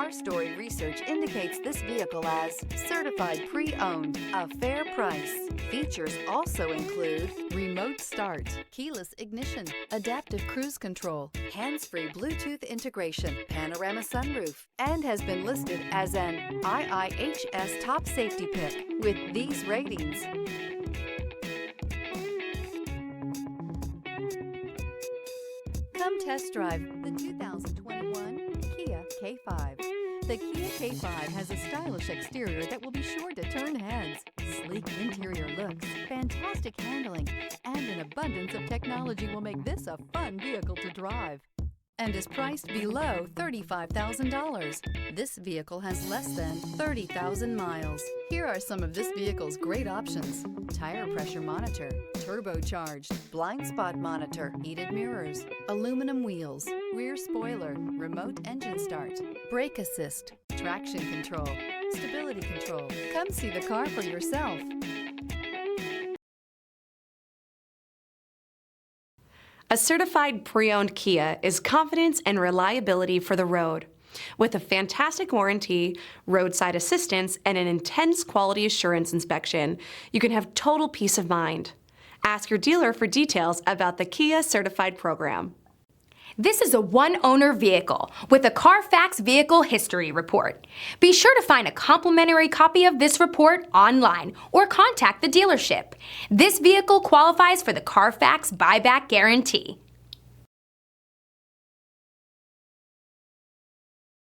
Car Story research indicates this vehicle as certified pre-owned, a fair price. Features also include remote start, keyless ignition, adaptive cruise control, hands-free Bluetooth integration, panoramic sunroof, and has been listed as an IIHS top safety pick with these ratings. Come test drive the 2021 Kia K5. The Kia K5 has a stylish exterior that will be sure to turn heads, sleek interior looks, fantastic handling, and an abundance of technology will make this a fun vehicle to drive, and is priced below $35,000. This vehicle has less than 30,000 miles. Here are some of this vehicle's great options: tire pressure monitor, turbocharged, blind spot monitor, heated mirrors, aluminum wheels, rear spoiler, remote engine start, brake assist, traction control, stability control. Come see the car for yourself. A certified pre-owned Kia is confidence and reliability for the road. With a fantastic warranty, roadside assistance, and an intense quality assurance inspection, you can have total peace of mind. Ask your dealer for details about the Kia Certified program. This is a one-owner vehicle with a Carfax Vehicle History Report. Be sure to find a complimentary copy of this report online or contact the dealership. This vehicle qualifies for the Carfax Buyback Guarantee.